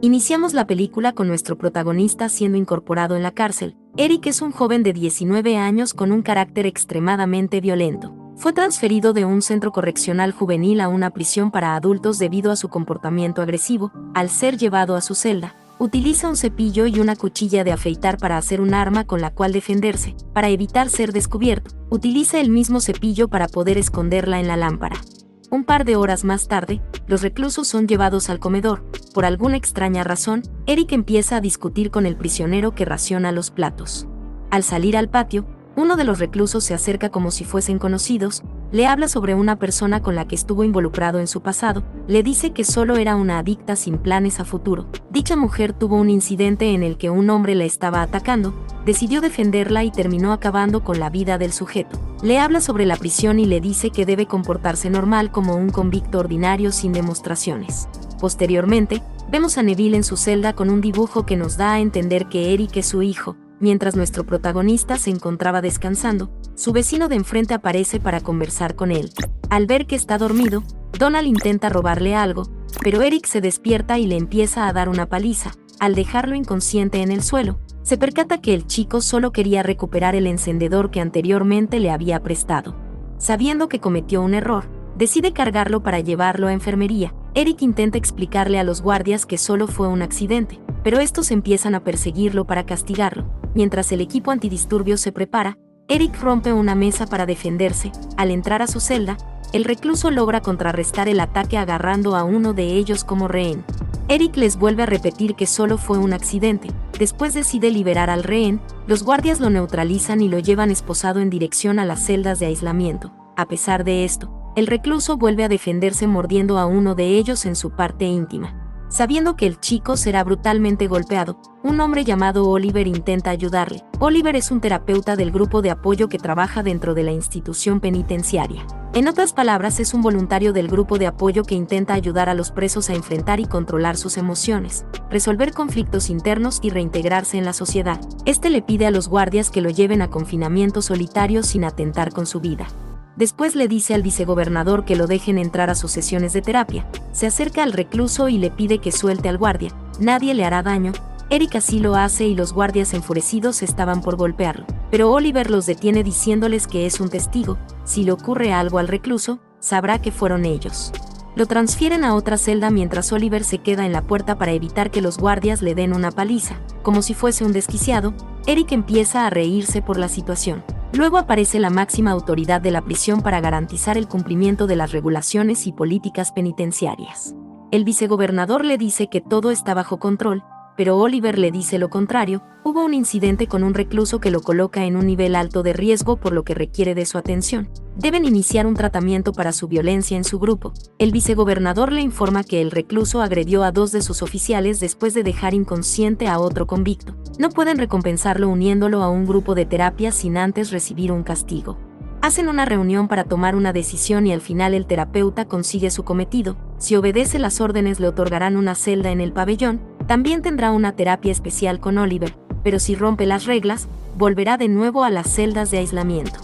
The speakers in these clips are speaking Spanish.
Iniciamos la película con nuestro protagonista siendo incorporado en la cárcel. Eric es un joven de 19 años con un carácter extremadamente violento. Fue transferido de un centro correccional juvenil a una prisión para adultos debido a su comportamiento agresivo. Al ser llevado a su celda, utiliza un cepillo y una cuchilla de afeitar para hacer un arma con la cual defenderse. Para evitar ser descubierto, utiliza el mismo cepillo para poder esconderla en la lámpara. Un par de horas más tarde, los reclusos son llevados al comedor. Por alguna extraña razón, Eric empieza a discutir con el prisionero que raciona los platos. Al salir al patio, uno de los reclusos se acerca como si fuesen conocidos, le habla sobre una persona con la que estuvo involucrado en su pasado, le dice que solo era una adicta sin planes a futuro. Dicha mujer tuvo un incidente en el que un hombre la estaba atacando, decidió defenderla y terminó acabando con la vida del sujeto. Le habla sobre la prisión y le dice que debe comportarse normal como un convicto ordinario sin demostraciones. Posteriormente, vemos a Neville en su celda con un dibujo que nos da a entender que Eric es su hijo. Mientras nuestro protagonista se encontraba descansando, su vecino de enfrente aparece para conversar con él. Al ver que está dormido, Donald intenta robarle algo, pero Eric se despierta y le empieza a dar una paliza. Al dejarlo inconsciente en el suelo, se percata que el chico solo quería recuperar el encendedor que anteriormente le había prestado. Sabiendo que cometió un error, decide cargarlo para llevarlo a enfermería. Eric intenta explicarle a los guardias que solo fue un accidente, pero estos empiezan a perseguirlo para castigarlo. Mientras el equipo antidisturbios se prepara, Eric rompe una mesa para defenderse. Al entrar a su celda, el recluso logra contrarrestar el ataque agarrando a uno de ellos como rehén. Eric les vuelve a repetir que solo fue un accidente. Después decide liberar al rehén, los guardias lo neutralizan y lo llevan esposado en dirección a las celdas de aislamiento. A pesar de esto, el recluso vuelve a defenderse mordiendo a uno de ellos en su parte íntima. Sabiendo que el chico será brutalmente golpeado, un hombre llamado Oliver intenta ayudarle. Oliver es un terapeuta del grupo de apoyo que trabaja dentro de la institución penitenciaria. En otras palabras, es un voluntario del grupo de apoyo que intenta ayudar a los presos a enfrentar y controlar sus emociones, resolver conflictos internos y reintegrarse en la sociedad. Este le pide a los guardias que lo lleven a confinamiento solitario sin atentar con su vida. Después le dice al vicegobernador que lo dejen entrar a sus sesiones de terapia. Se acerca al recluso y le pide que suelte al guardia. Nadie le hará daño. Eric así lo hace y los guardias enfurecidos estaban por golpearlo. Pero Oliver los detiene diciéndoles que es un testigo. Si le ocurre algo al recluso, sabrá que fueron ellos. Lo transfieren a otra celda mientras Oliver se queda en la puerta para evitar que los guardias le den una paliza. Como si fuese un desquiciado, Eric empieza a reírse por la situación. Luego aparece la máxima autoridad de la prisión para garantizar el cumplimiento de las regulaciones y políticas penitenciarias. El vicegobernador le dice que todo está bajo control, pero Oliver le dice lo contrario. Hubo un incidente con un recluso que lo coloca en un nivel alto de riesgo por lo que requiere de su atención. Deben iniciar un tratamiento para su violencia en su grupo. El vicegobernador le informa que el recluso agredió a 2 de sus oficiales después de dejar inconsciente a otro convicto. No pueden recompensarlo uniéndolo a un grupo de terapia sin antes recibir un castigo. Hacen una reunión para tomar una decisión y al final el terapeuta consigue su cometido. Si obedece las órdenes le otorgarán una celda en el pabellón. También tendrá una terapia especial con Oliver, pero si rompe las reglas, volverá de nuevo a las celdas de aislamiento.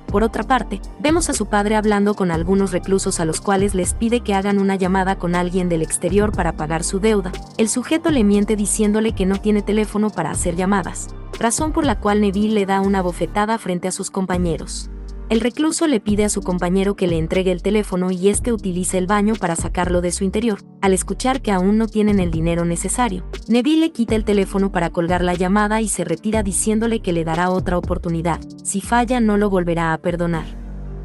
Por otra parte, vemos a su padre hablando con algunos reclusos a los cuales les pide que hagan una llamada con alguien del exterior para pagar su deuda. El sujeto le miente diciéndole que no tiene teléfono para hacer llamadas, razón por la cual Neville le da una bofetada frente a sus compañeros. El recluso le pide a su compañero que le entregue el teléfono y este utiliza el baño para sacarlo de su interior. Al escuchar que aún no tienen el dinero necesario, Neville le quita el teléfono para colgar la llamada y se retira diciéndole que le dará otra oportunidad. Si falla, no lo volverá a perdonar.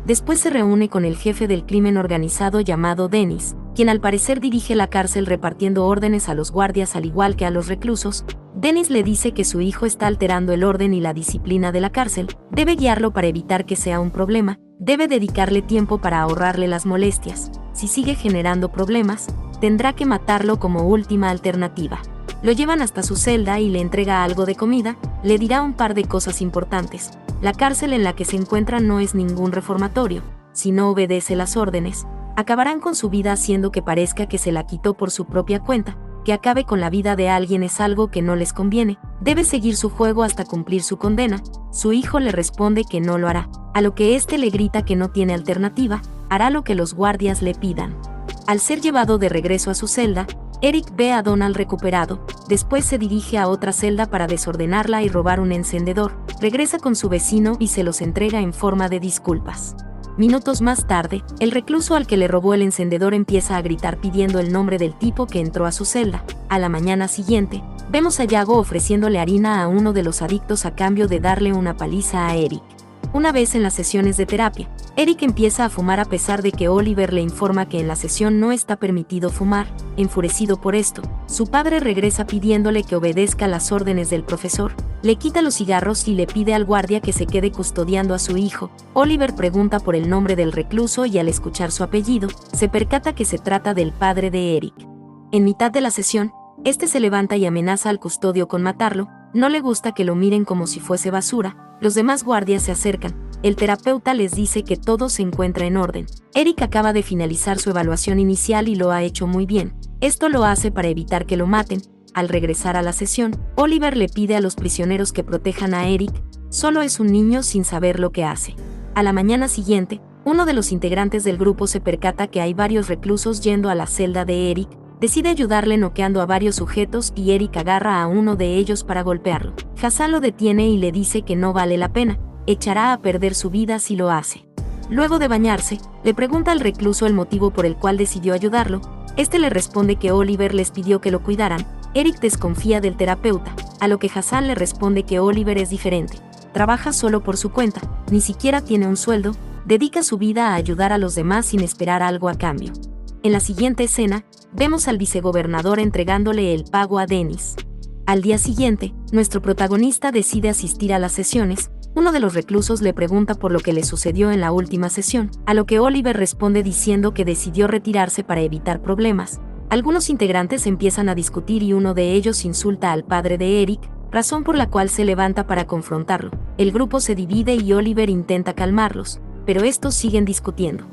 Después se reúne con el jefe del crimen organizado llamado Dennis, quien al parecer dirige la cárcel repartiendo órdenes a los guardias al igual que a los reclusos. Dennis le dice que su hijo está alterando el orden y la disciplina de la cárcel, debe guiarlo para evitar que sea un problema, debe dedicarle tiempo para ahorrarle las molestias. Si sigue generando problemas, tendrá que matarlo como última alternativa. Lo llevan hasta su celda y le entrega algo de comida, le dirá un par de cosas importantes. La cárcel en la que se encuentra no es ningún reformatorio. Si no obedece las órdenes, acabarán con su vida haciendo que parezca que se la quitó por su propia cuenta. Que acabe con la vida de alguien es algo que no les conviene. Debe seguir su juego hasta cumplir su condena. Su hijo le responde que no lo hará, a lo que éste le grita que no tiene alternativa, hará lo que los guardias le pidan. Al ser llevado de regreso a su celda, Eric ve a Donald recuperado, después se dirige a otra celda para desordenarla y robar un encendedor, regresa con su vecino y se los entrega en forma de disculpas. Minutos más tarde, el recluso al que le robó el encendedor empieza a gritar pidiendo el nombre del tipo que entró a su celda. A la mañana siguiente, vemos a Yago ofreciéndole harina a uno de los adictos a cambio de darle una paliza a Eric. Una vez en las sesiones de terapia, Eric empieza a fumar a pesar de que Oliver le informa que en la sesión no está permitido fumar. Enfurecido por esto, su padre regresa pidiéndole que obedezca las órdenes del profesor, le quita los cigarros y le pide al guardia que se quede custodiando a su hijo. Oliver pregunta por el nombre del recluso y al escuchar su apellido, se percata que se trata del padre de Eric. En mitad de la sesión, este se levanta y amenaza al custodio con matarlo. No le gusta que lo miren como si fuese basura. Los demás guardias se acercan. El terapeuta les dice que todo se encuentra en orden. Eric acaba de finalizar su evaluación inicial y lo ha hecho muy bien. Esto lo hace para evitar que lo maten. Al regresar a la sesión, Oliver le pide a los prisioneros que protejan a Eric. Solo es un niño sin saber lo que hace. A la mañana siguiente, uno de los integrantes del grupo se percata que hay varios reclusos yendo a la celda de Eric. Decide ayudarle noqueando a varios sujetos y Eric agarra a uno de ellos para golpearlo. Hassan lo detiene y le dice que no vale la pena, echará a perder su vida si lo hace. Luego de bañarse, le pregunta al recluso el motivo por el cual decidió ayudarlo. Este le responde que Oliver les pidió que lo cuidaran. Eric desconfía del terapeuta, a lo que Hassan le responde que Oliver es diferente. Trabaja solo por su cuenta, ni siquiera tiene un sueldo, dedica su vida a ayudar a los demás sin esperar algo a cambio. En la siguiente escena, vemos al vicegobernador entregándole el pago a Dennis. Al día siguiente, nuestro protagonista decide asistir a las sesiones. Uno de los reclusos le pregunta por lo que le sucedió en la última sesión, a lo que Oliver responde diciendo que decidió retirarse para evitar problemas. Algunos integrantes empiezan a discutir y uno de ellos insulta al padre de Eric, razón por la cual se levanta para confrontarlo. El grupo se divide y Oliver intenta calmarlos, pero estos siguen discutiendo.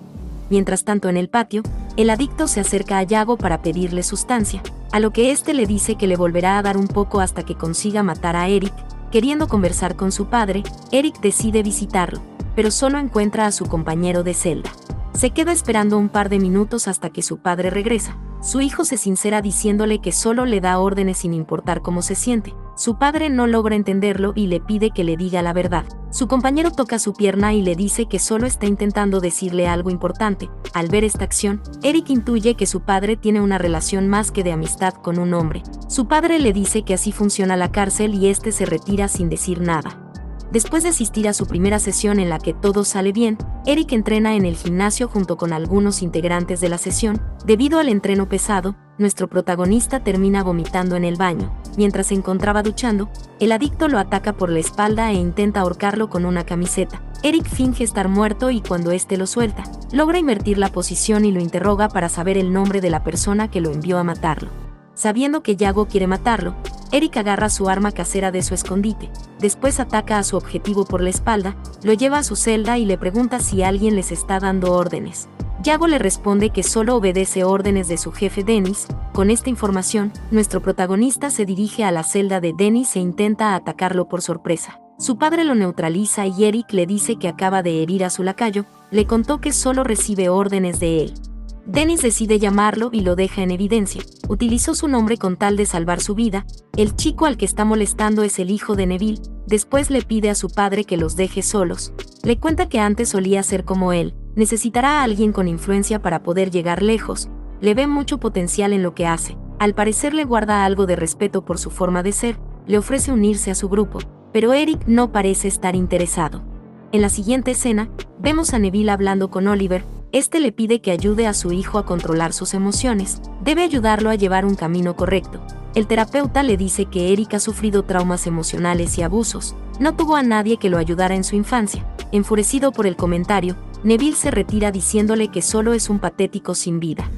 Mientras tanto en el patio, el adicto se acerca a Yago para pedirle sustancia, a lo que este le dice que le volverá a dar un poco hasta que consiga matar a Eric. Queriendo conversar con su padre, Eric decide visitarlo, pero solo encuentra a su compañero de celda. Se queda esperando un par de minutos hasta que su padre regresa. Su hijo se sincera diciéndole que solo le da órdenes sin importar cómo se siente. Su padre no logra entenderlo y le pide que le diga la verdad. Su compañero toca su pierna y le dice que solo está intentando decirle algo importante. Al ver esta acción, Eric intuye que su padre tiene una relación más que de amistad con un hombre. Su padre le dice que así funciona la cárcel y este se retira sin decir nada. Después de asistir a su primera sesión en la que todo sale bien, Eric entrena en el gimnasio junto con algunos integrantes de la sesión. Debido al entreno pesado, nuestro protagonista termina vomitando en el baño. Mientras se encontraba duchando, el adicto lo ataca por la espalda e intenta ahorcarlo con una camiseta. Eric finge estar muerto y cuando este lo suelta, logra invertir la posición y lo interroga para saber el nombre de la persona que lo envió a matarlo. Sabiendo que Yago quiere matarlo, Eric agarra su arma casera de su escondite, después ataca a su objetivo por la espalda, lo lleva a su celda y le pregunta si alguien les está dando órdenes. Yago le responde que solo obedece órdenes de su jefe Dennis. Con esta información, nuestro protagonista se dirige a la celda de Dennis e intenta atacarlo por sorpresa. Su padre lo neutraliza y Eric le dice que acaba de herir a su lacayo, le contó que solo recibe órdenes de él. Dennis decide llamarlo y lo deja en evidencia. Utilizó su nombre con tal de salvar su vida. El chico al que está molestando es el hijo de Neville. Después le pide a su padre que los deje solos. Le cuenta que antes solía ser como él. Necesitará a alguien con influencia para poder llegar lejos. Le ve mucho potencial en lo que hace. Al parecer le guarda algo de respeto por su forma de ser. Le ofrece unirse a su grupo, pero Eric no parece estar interesado. En la siguiente escena, vemos a Neville hablando con Oliver. Este le pide que ayude a su hijo a controlar sus emociones. Debe ayudarlo a llevar un camino correcto. El terapeuta le dice que Eric ha sufrido traumas emocionales y abusos. No tuvo a nadie que lo ayudara en su infancia. Enfurecido por el comentario, Neville se retira diciéndole que solo es un patético sin vida.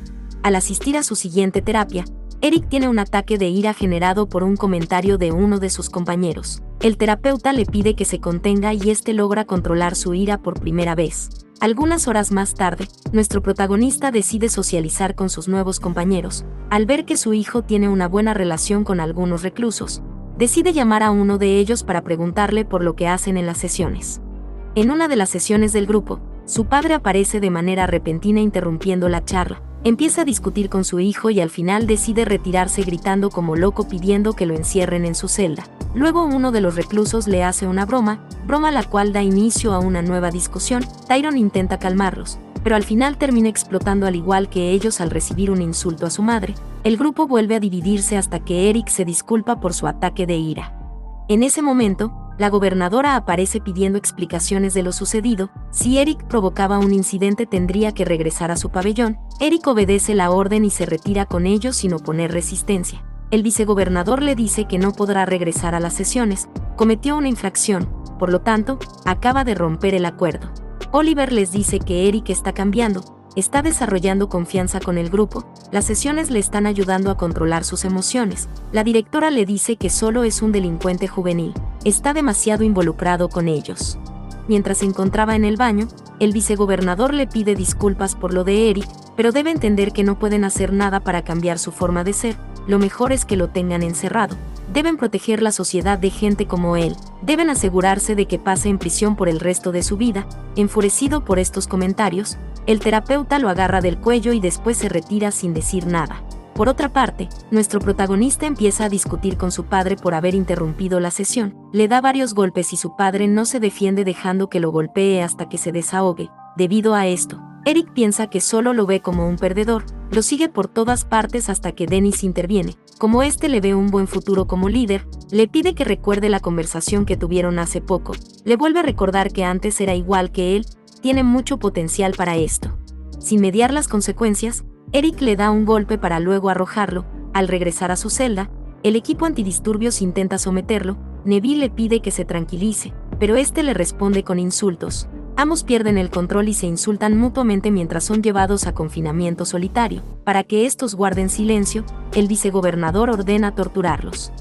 Al asistir a su siguiente terapia, Eric tiene un ataque de ira generado por un comentario de uno de sus compañeros. El terapeuta le pide que se contenga y este logra controlar su ira por primera vez. Algunas horas más tarde, nuestro protagonista decide socializar con sus nuevos compañeros. Al ver que su hijo tiene una buena relación con algunos reclusos, decide llamar a uno de ellos para preguntarle por lo que hacen en las sesiones. En una de las sesiones del grupo, su padre aparece de manera repentina interrumpiendo la charla. Empieza a discutir con su hijo y al final decide retirarse gritando como loco pidiendo que lo encierren en su celda. Luego uno de los reclusos le hace una broma la cual da inicio a una nueva discusión. Tyrone intenta calmarlos, pero al final termina explotando al igual que ellos al recibir un insulto a su madre. El grupo vuelve a dividirse hasta que Eric se disculpa por su ataque de ira. En ese momento, la gobernadora aparece pidiendo explicaciones de lo sucedido. Si Eric provocaba un incidente tendría que regresar a su pabellón. Eric obedece la orden y se retira con ellos sin oponer resistencia. El vicegobernador le dice que no podrá regresar a las sesiones, cometió una infracción, por lo tanto, acaba de romper el acuerdo. Oliver les dice que Eric está cambiando, está desarrollando confianza con el grupo, las sesiones le están ayudando a controlar sus emociones. La directora le dice que solo es un delincuente juvenil, está demasiado involucrado con ellos. Mientras se encontraba en el baño, el vicegobernador le pide disculpas por lo de Eric, pero debe entender que no pueden hacer nada para cambiar su forma de ser, lo mejor es que lo tengan encerrado. Deben proteger la sociedad de gente como él, deben asegurarse de que pase en prisión por el resto de su vida. Enfurecido por estos comentarios, el terapeuta lo agarra del cuello y después se retira sin decir nada. Por otra parte, nuestro protagonista empieza a discutir con su padre por haber interrumpido la sesión, le da varios golpes y su padre no se defiende dejando que lo golpee hasta que se desahogue. Debido a esto, Eric piensa que solo lo ve como un perdedor, lo sigue por todas partes hasta que Dennis interviene. Como este le ve un buen futuro como líder, le pide que recuerde la conversación que tuvieron hace poco, le vuelve a recordar que antes era igual que él, tiene mucho potencial para esto. Sin mediar las consecuencias, Eric le da un golpe para luego arrojarlo. Al regresar a su celda, el equipo antidisturbios intenta someterlo. Neville le pide que se tranquilice, pero este le responde con insultos. Ambos pierden el control y se insultan mutuamente mientras son llevados a confinamiento solitario. Para que estos guarden silencio, el vicegobernador ordena torturarlos.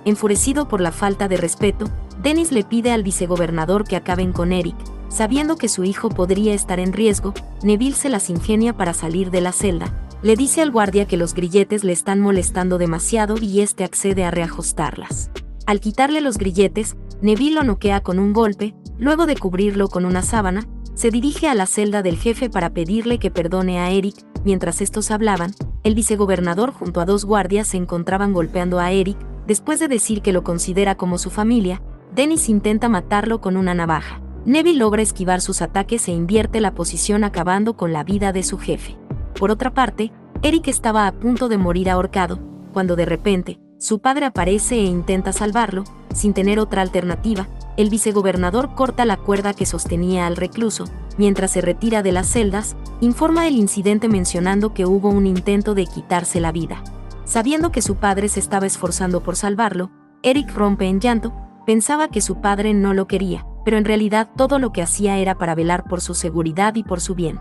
Enfurecido por la falta de respeto, Dennis le pide al vicegobernador que acaben con Eric. Sabiendo que su hijo podría estar en riesgo, Neville se las ingenia para salir de la celda. Le dice al guardia que los grilletes le están molestando demasiado y este accede a reajustarlas. Al quitarle los grilletes, Neville lo noquea con un golpe. Luego de cubrirlo con una sábana, se dirige a la celda del jefe para pedirle que perdone a Eric. Mientras estos hablaban, el vicegobernador junto a dos guardias se encontraban golpeando a Eric. Después de decir que lo considera como su familia, Dennis intenta matarlo con una navaja. Neville logra esquivar sus ataques e invierte la posición acabando con la vida de su jefe. Por otra parte, Eric estaba a punto de morir ahorcado, cuando de repente, su padre aparece e intenta salvarlo. Sin tener otra alternativa, el vicegobernador corta la cuerda que sostenía al recluso. Mientras se retira de las celdas, informa el incidente mencionando que hubo un intento de quitarse la vida. Sabiendo que su padre se estaba esforzando por salvarlo, Eric rompe en llanto. Pensaba que su padre no lo quería, pero en realidad todo lo que hacía era para velar por su seguridad y por su bien.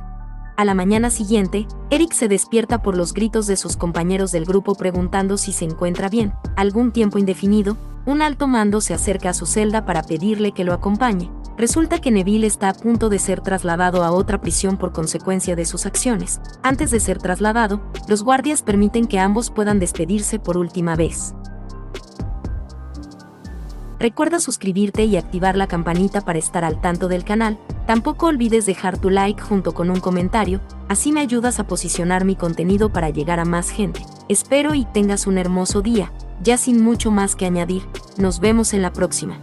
A la mañana siguiente, Eric se despierta por los gritos de sus compañeros del grupo preguntando si se encuentra bien. Algún tiempo indefinido, un alto mando se acerca a su celda para pedirle que lo acompañe. Resulta que Neville está a punto de ser trasladado a otra prisión por consecuencia de sus acciones. Antes de ser trasladado, los guardias permiten que ambos puedan despedirse por última vez. Recuerda suscribirte y activar la campanita para estar al tanto del canal. Tampoco olvides dejar tu like junto con un comentario, así me ayudas a posicionar mi contenido para llegar a más gente. Espero y tengas un hermoso día. Ya sin mucho más que añadir, nos vemos en la próxima.